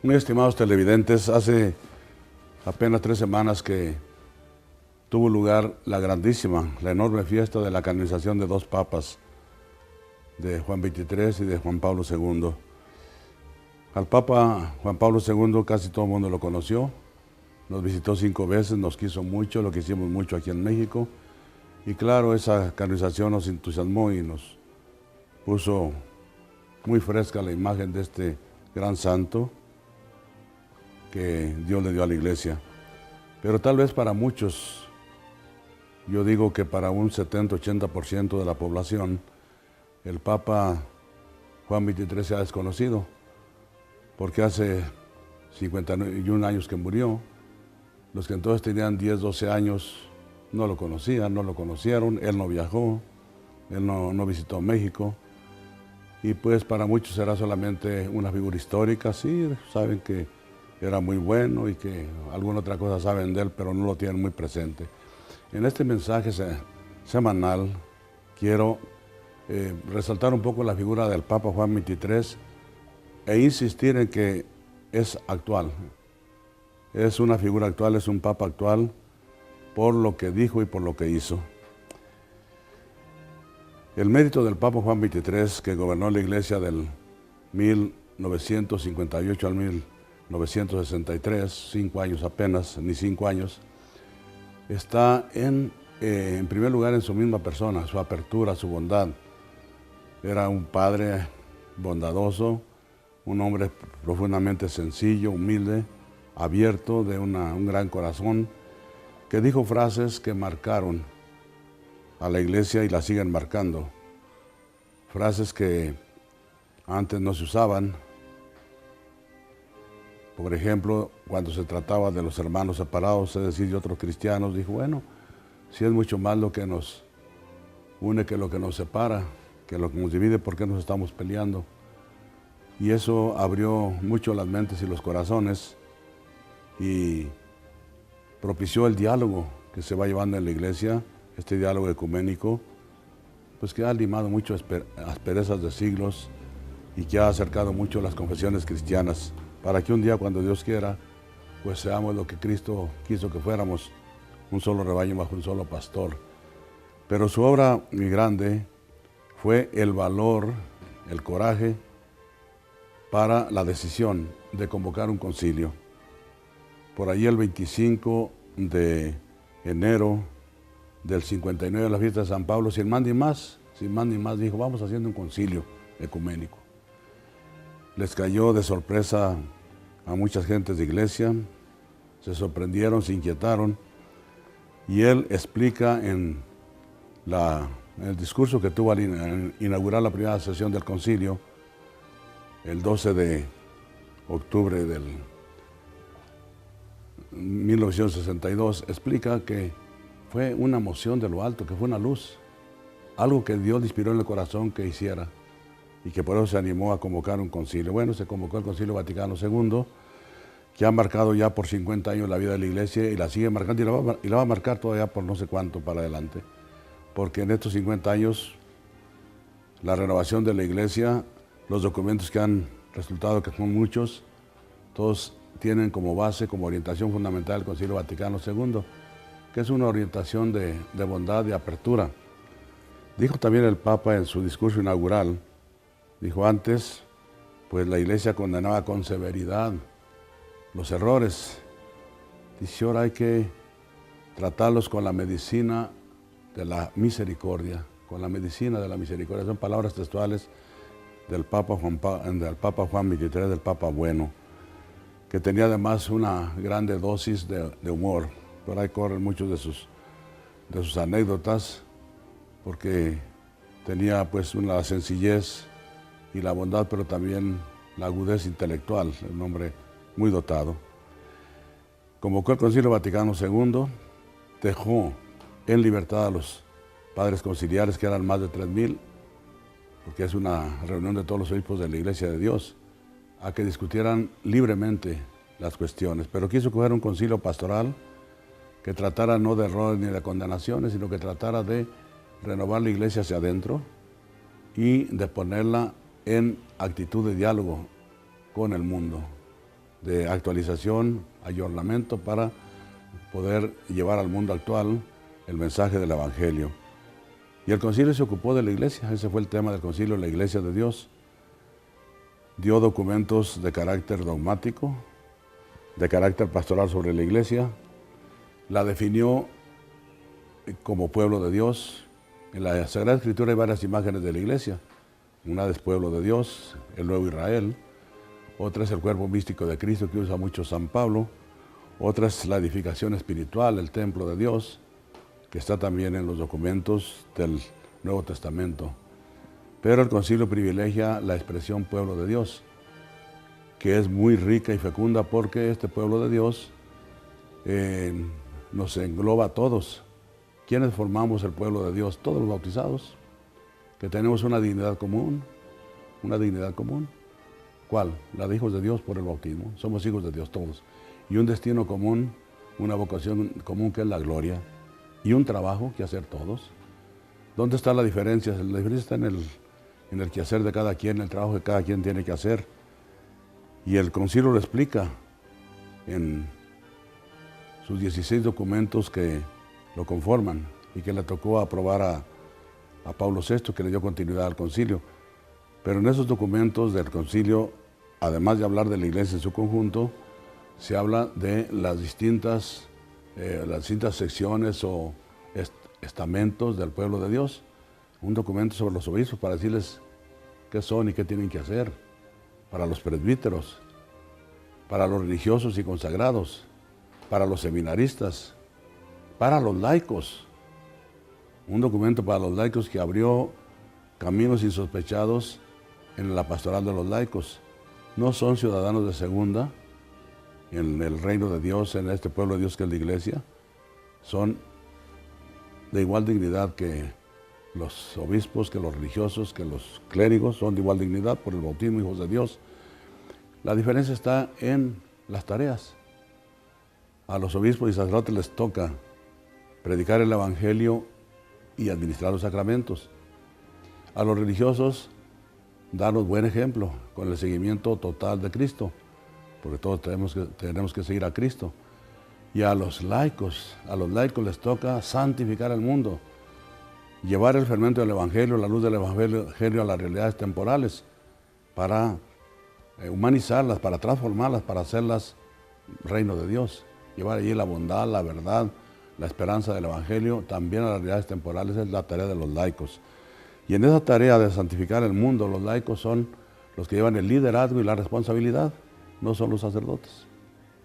Muy estimados televidentes, hace apenas 3 semanas que tuvo lugar la grandísima, la enorme fiesta de la canonización de 2 papas, de Juan XXIII y de Juan Pablo II. Al Papa Juan Pablo II casi todo el mundo lo conoció, nos visitó 5 veces, nos quiso mucho, lo quisimos mucho aquí en México, y claro, esa canonización nos entusiasmó y nos puso muy fresca la imagen de este gran santo que Dios le dio a la iglesia. Pero tal vez para muchos, yo digo que para un 70-80% de la población, el Papa Juan XXIII se ha desconocido, porque hace 51 años que murió. Los que entonces tenían 10, 12 años no lo conocían, no lo conocieron, él no viajó, él no visitó México, y pues para muchos será solamente una figura histórica. Sí, saben que era muy bueno y que alguna otra cosa saben de él, pero no lo tienen muy presente. En este mensaje semanal quiero resaltar un poco la figura del Papa Juan XXIII e insistir en que es actual. Es una figura actual, es un Papa actual por lo que dijo y por lo que hizo. El mérito del Papa Juan XXIII, que gobernó la Iglesia del 1958 al 1963, 5 años apenas, ni 5 años, está en primer lugar en su misma persona, su apertura, su bondad. Era un padre bondadoso, un hombre profundamente sencillo, humilde, abierto, de un gran corazón, que dijo frases que marcaron a la iglesia y la siguen marcando. Frases que antes no se usaban. Por ejemplo, cuando se trataba de los hermanos separados, es decir, de otros cristianos, dijo, bueno, si es mucho más lo que nos une que lo que nos separa, que lo que nos divide, ¿por qué nos estamos peleando? Y eso abrió mucho las mentes y los corazones y propició el diálogo que se va llevando en la iglesia, este diálogo ecuménico, pues que ha limado mucho asperezas de siglos y que ha acercado mucho las confesiones cristianas, para que un día, cuando Dios quiera, pues seamos lo que Cristo quiso que fuéramos, un solo rebaño bajo un solo pastor. Pero su obra muy grande fue el valor, el coraje para la decisión de convocar un concilio. Por ahí el 25 de enero del 59, la fiesta de San Pablo, sin más ni más, dijo, vamos haciendo un concilio ecuménico. Les cayó de sorpresa a muchas gentes de iglesia, se sorprendieron, se inquietaron, y él explica en el discurso que tuvo al inaugurar la primera sesión del concilio, el 12 de octubre del 1962, explica que fue una moción de lo alto, que fue una luz, algo que Dios le inspiró en el corazón que hiciera, y que por eso se animó a convocar un concilio. Bueno, se convocó el Concilio Vaticano II, que ha marcado ya por 50 años la vida de la iglesia y la sigue marcando y la va a marcar todavía por no sé cuánto para adelante, porque en estos 50 años la renovación de la iglesia, los documentos que han resultado, que son muchos, todos tienen como base, como orientación fundamental el Concilio Vaticano II, que es una orientación de bondad, de apertura. Dijo también el Papa en su discurso inaugural, dijo antes, pues la iglesia condenaba con severidad los errores. Dice, ahora hay que tratarlos con la medicina de la misericordia, con la medicina de la misericordia. Son palabras textuales del Papa Juan XXIII, del Papa bueno, que tenía además una grande dosis de humor. Por ahí corren muchos de sus anécdotas, porque tenía pues una sencillez y la bondad, pero también la agudeza intelectual, un hombre muy dotado. Convocó el Concilio Vaticano II, dejó en libertad a los padres conciliares, que eran más de 3,000, porque es una reunión de todos los obispos de la Iglesia de Dios, a que discutieran libremente las cuestiones, pero quiso coger un concilio pastoral que tratara no de errores ni de condenaciones, sino que tratara de renovar la iglesia hacia adentro y de ponerla en actitud de diálogo con el mundo, de actualización, ayornamiento para poder llevar al mundo actual el mensaje del Evangelio. Y el concilio se ocupó de la iglesia, ese fue el tema del concilio, la iglesia de Dios. Dio documentos de carácter dogmático, de carácter pastoral sobre la iglesia, la definió como pueblo de Dios. En la Sagrada Escritura hay varias imágenes de la iglesia. Una es pueblo de Dios, el nuevo Israel. Otra es el cuerpo místico de Cristo que usa mucho San Pablo. Otra es la edificación espiritual, el templo de Dios, que está también en los documentos del Nuevo Testamento. Pero el concilio privilegia la expresión pueblo de Dios, que es muy rica y fecunda porque este pueblo de Dios nos engloba a todos. ¿Quiénes formamos el pueblo de Dios? Todos los bautizados, que tenemos una dignidad común. ¿Una dignidad común? ¿Cuál? La de hijos de Dios por el bautismo. Somos hijos de Dios todos. Y un destino común, una vocación común que es la gloria. Y un trabajo que hacer todos. ¿Dónde está la diferencia? La diferencia está en el quehacer de cada quien, el trabajo que cada quien tiene que hacer. Y el concilio lo explica en sus 16 documentos que lo conforman y que le tocó aprobar a Pablo VI, que le dio continuidad al concilio. Pero en esos documentos del concilio, además de hablar de la iglesia en su conjunto, se habla de las distintas secciones o estamentos del pueblo de Dios. Un documento sobre los obispos para decirles qué son y qué tienen que hacer, para los presbíteros, para los religiosos y consagrados, para los seminaristas, para los laicos. Un documento para los laicos que abrió caminos insospechados en la pastoral de los laicos. No son ciudadanos de segunda en el reino de Dios, en este pueblo de Dios que es la iglesia. Son de igual dignidad que los obispos, que los religiosos, que los clérigos, son de igual dignidad por el bautismo, hijos de Dios. La diferencia está en las tareas. A los obispos y sacerdotes les toca predicar el Evangelio y administrar los sacramentos. A los religiosos, darnos buen ejemplo con el seguimiento total de Cristo, porque todos tenemos que seguir a Cristo. Y a los laicos les toca santificar el mundo, llevar el fermento del Evangelio, la luz del Evangelio a las realidades temporales, para humanizarlas, para transformarlas, para hacerlas reino de Dios. Llevar allí la bondad, la verdad, la esperanza del Evangelio, también a las realidades temporales, es la tarea de los laicos. Y en esa tarea de santificar el mundo, los laicos son los que llevan el liderazgo y la responsabilidad, no son los sacerdotes,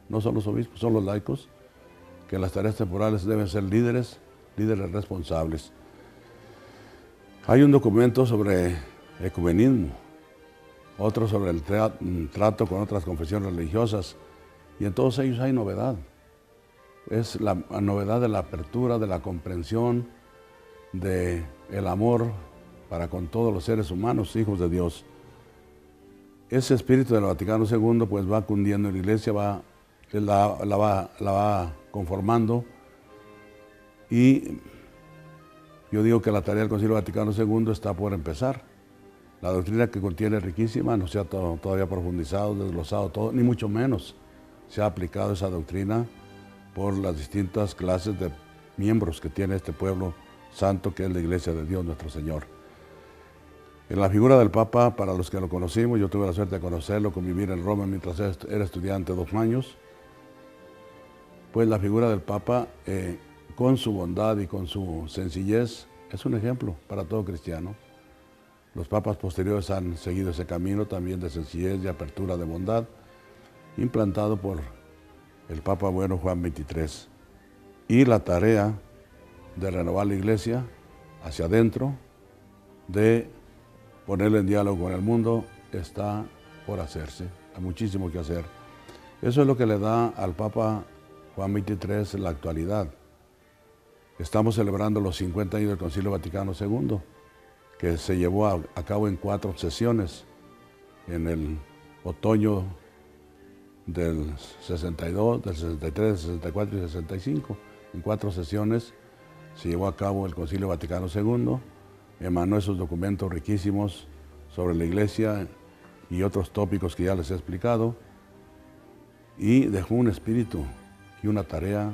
no son los obispos, son los laicos, que en las tareas temporales deben ser líderes responsables. Hay un documento sobre ecumenismo, otro sobre el trato con otras confesiones religiosas, y en todos ellos hay novedad. Es la novedad de la apertura, de la comprensión, del amor para con todos los seres humanos, hijos de Dios. Ese espíritu del Vaticano II pues va cundiendo en la iglesia, la va conformando, y yo digo que la tarea del Concilio Vaticano II está por empezar. La doctrina que contiene es riquísima, no se ha todavía profundizado, desglosado todo, ni mucho menos se ha aplicado esa doctrina por las distintas clases de miembros que tiene este pueblo santo que es la Iglesia de Dios nuestro Señor. En la figura del Papa, para los que lo conocimos, yo tuve la suerte de conocerlo, convivir en Roma mientras era estudiante 2 años, pues la figura del Papa, con su bondad y con su sencillez, es un ejemplo para todo cristiano. Los papas posteriores han seguido ese camino también de sencillez, de apertura, de bondad, implantado por el Papa bueno Juan XXIII. Y la tarea de renovar la iglesia hacia adentro, de ponerla en diálogo con el mundo, está por hacerse. Hay muchísimo que hacer. Eso es lo que le da al Papa Juan XXIII la actualidad. Estamos celebrando los 50 años del Concilio Vaticano II, que se llevó a cabo en 4 sesiones, en el otoño del 62, del 63, del 64 y del 65. En 4 sesiones se llevó a cabo el Concilio Vaticano II, emanó esos documentos riquísimos sobre la Iglesia y otros tópicos que ya les he explicado. y dejó un espíritu y una tarea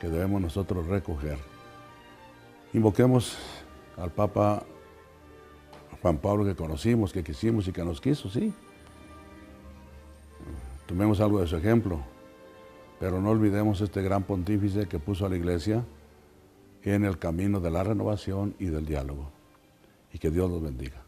que debemos nosotros recoger. Invoquemos al Papa Juan Pablo que conocimos, que quisimos y que nos quiso, sí. Tomemos algo de su ejemplo, pero no olvidemos este gran pontífice que puso a la Iglesia en el camino de la renovación y del diálogo. Y que Dios los bendiga.